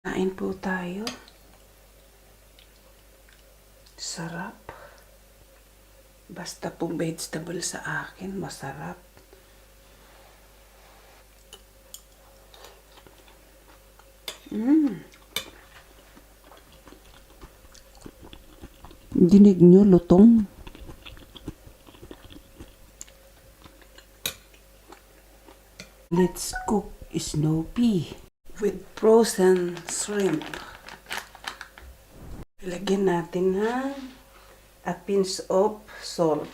Kain po tayo. Sarap. Basta po vegetable sa akin, masarap. Dinig nyo, lutong. Let's cook Snoopy with frozen shrimp. Lagyan natin ng a pinch of salt.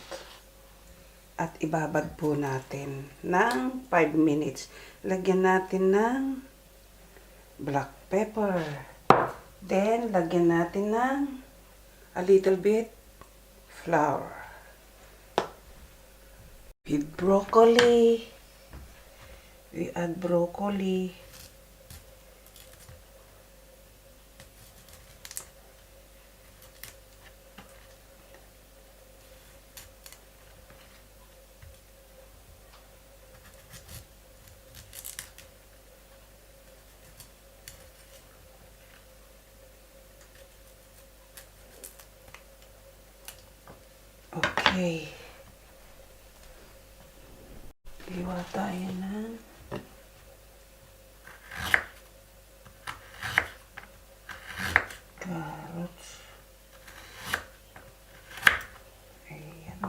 At ibabad po natin ng 5 minutes. Lagyan natin ng black pepper. Then, lagyan natin ng a little bit flour. With broccoli. We add broccoli. Okay. Liwa tayo ng carrots. Ayan.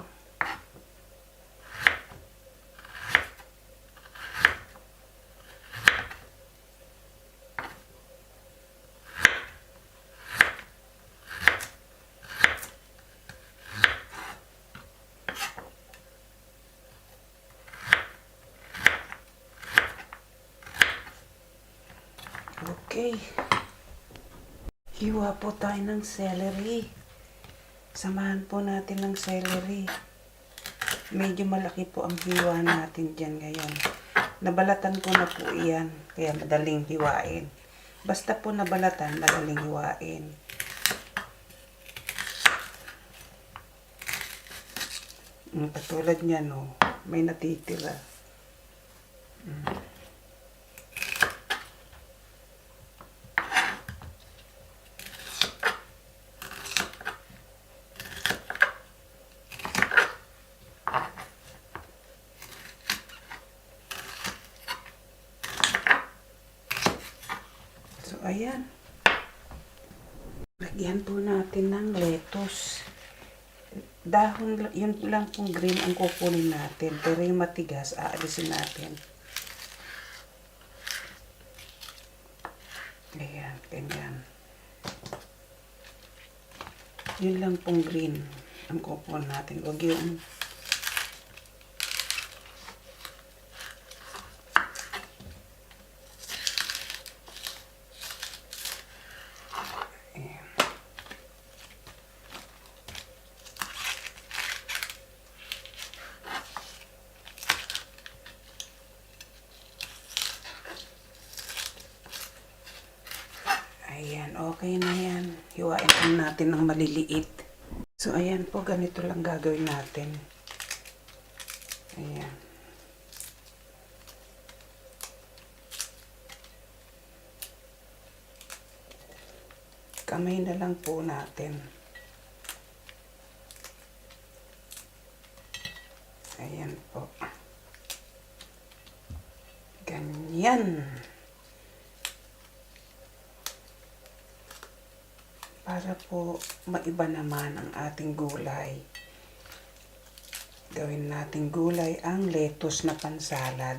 Okay. Hiwa po tayo ng celery. Samahan po natin ng celery. Medyo malaki po ang hiwa natin dyan ngayon. Nabalatan ko na po iyan. Kaya madaling hiwain. Basta po nabalatan, madaling hiwain. Katulad niya, no, may natitira. So, ayan. Lagyan po natin ng lettuce. Dahon, yun lang pong green ang kukunin natin. Pero yung matigas, aalisin natin. Ayan, ganyan. Yun lang pong green ang kukunin natin. Huwag yung ayan, okay na yan. Hiwain po natin ng maliliit. So, ayan po, ganito lang gagawin natin. Ayan. Kamay na lang po natin. Ayan po. Ganyan. Para po maiba naman ang ating gulay. Gawin natin gulay ang lettuce na pansalad.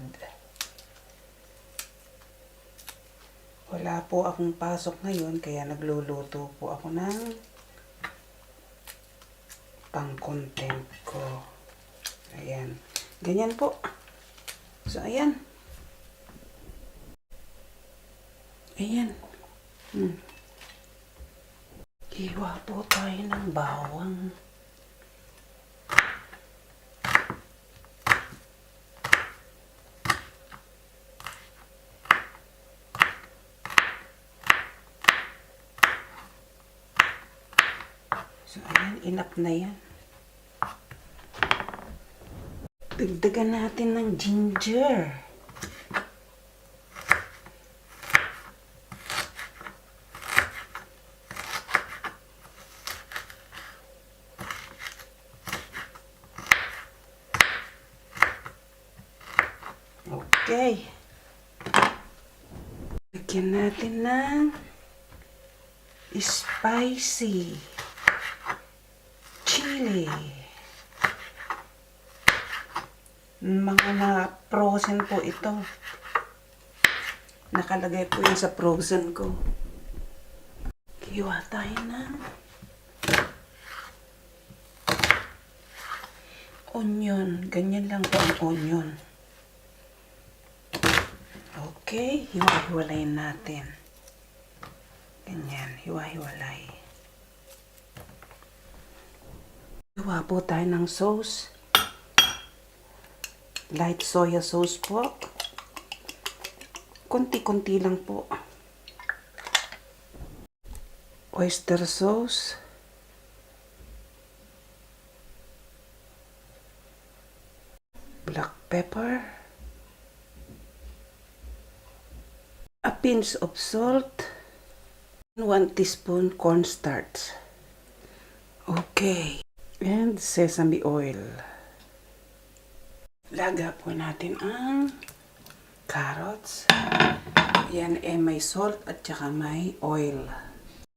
Wala po akong pasok ngayon kaya nagluluto po ako ng pang-content ko. Ayan. Ganyan po. So, ayan. Ayan. Hiwa po tayo ng bawang. So, ayan. Enough na yan. Dagdagan natin ng ginger. Okay. Lagyan natin ng spicy chili. Mga na-frozen po ito. Nakalagay po yun sa frozen ko. Kiwa tayo ng onion. Ganyan lang po ang onion. Okay, hiwa-hiwalayin natin. Ganyan, hiwa-hiwalay. Hiwa po tayo ng sauce. Light soya sauce po. Konti-konti lang po. Oyster sauce. Black pepper. A pinch of salt. 1 teaspoon cornstarch. Okay. And sesame oil. Laga po natin ang carrots. Yan may salt at saka may oil.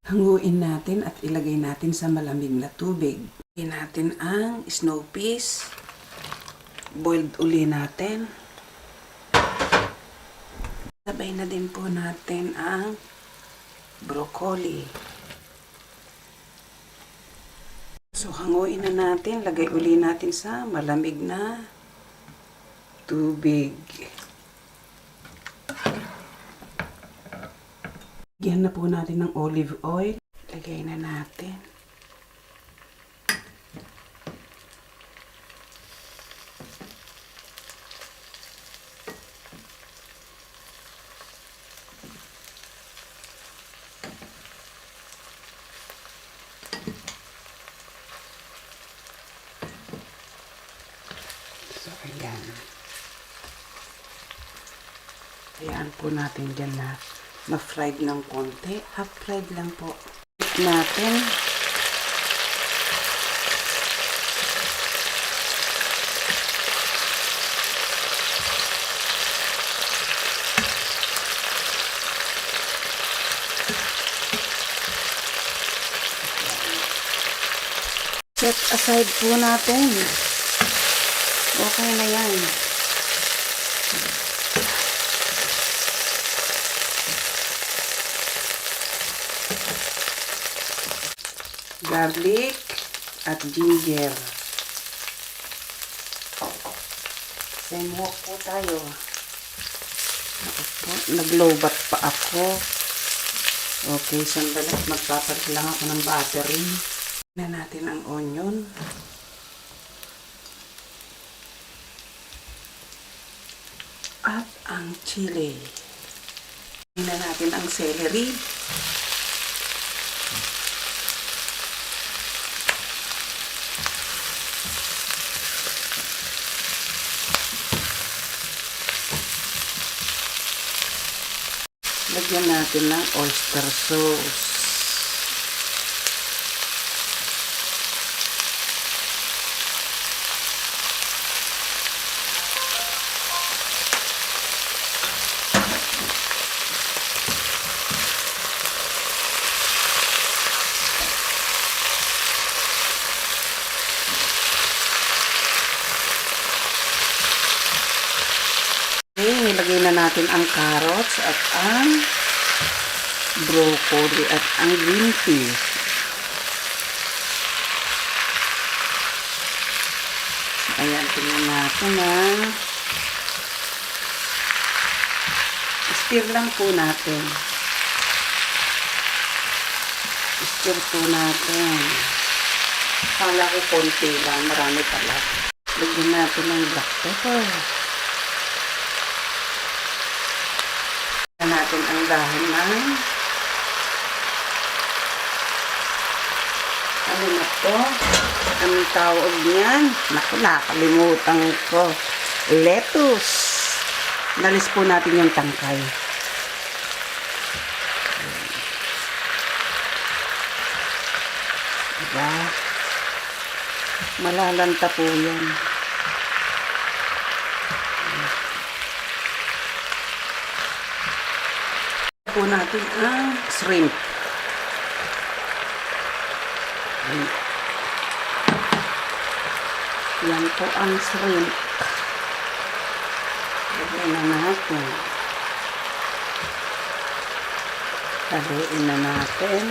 Hanguin natin at ilagay natin sa malamig na tubig. Ilagay natin ang snow peas. Boiled uli natin. Sabay na din po natin ang broccoli. So, hanguin na natin. Lagay uli natin sa malamig na tubig. Lagyan na po natin ng olive oil. Lagay na natin. So, ayan. Ayan po natin dyan na ma-fried ng konti. Half-fried lang po. Natin. Set aside po natin. Okay na yan. Garlic at ginger. Same walk po tayo. Nag-lowbat pa ako. Okay, sandali. Magpapalit lang ako ng battery. Na natin ang onion. At ang chili. Tingnan natin ang celery. Lagyan natin ng oyster sauce. Nilagay na natin ang carrots at ang broccoli at ang green peas. Ayan, tingnan natin na. Stir lang po natin. Stir po natin. Kala ko konti lang, marami pala. Lagyan natin ng black pepper. Natin ang dahon ng ano na po, anong tawag niyan? Naku, nakalimutan ko. Lettuce. Nalis po natin yung tangkay. Diba? Malalanta po yan. Po natin ang shrimp. Yan po ang shrimp. Lagyan na natin. Haluin na natin.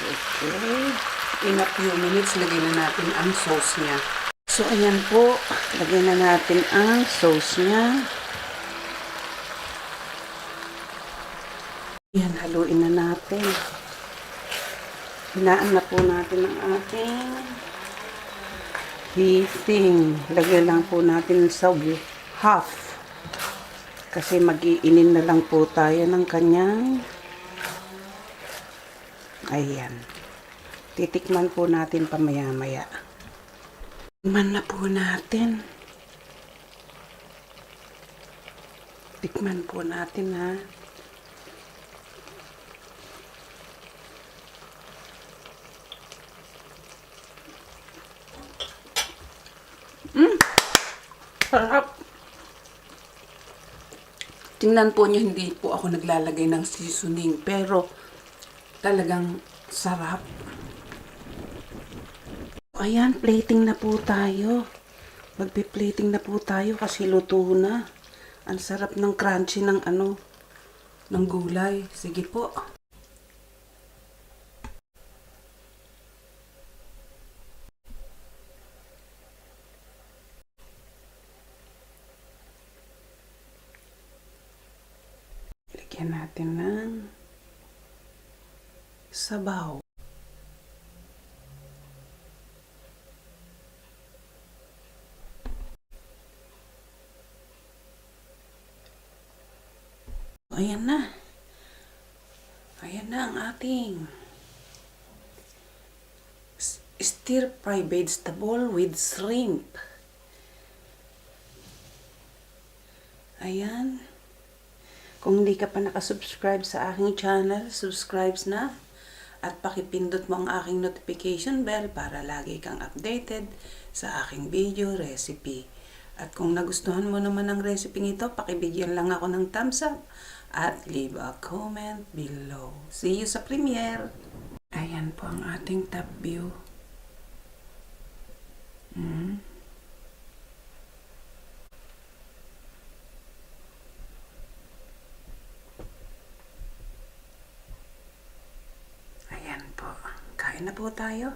Okay. In a few minutes, lagyan na natin ang sauce niya. So, ayan po. Lagyan na natin ang sauce niya. Ayan, haluin na natin. Hinaan na po natin ang ating heating. Lagyan lang po natin sa half. Kasi mag-iinin na lang po tayo ng kanyang. Ayan. Titikman po natin pamaya-maya. Tikman na po natin. Tikman po natin ha. Sarap. Tingnan po nyo, hindi po ako naglalagay ng seasoning. Pero talagang sarap. Ayan, plating na po tayo. Magpi-plating na po tayo kasi luto na. Ang sarap ng crunchy ng ng gulay. Sige po. Lagyan natin ng sabaw. Ayan na. Ayan na ang ating stir-fry vegetable with shrimp. Ayan. Kung hindi ka pa nakasubscribe sa aking channel, subscribe na. At pakipindot mo ang aking notification bell para lagi kang updated sa aking video recipe. At kung nagustuhan mo naman ang recipe nito, pakibigyan lang ako ng thumbs up at leave a comment below. See you sa premiere! Ayan po ang ating top view. Ayan po. Kain na po tayo.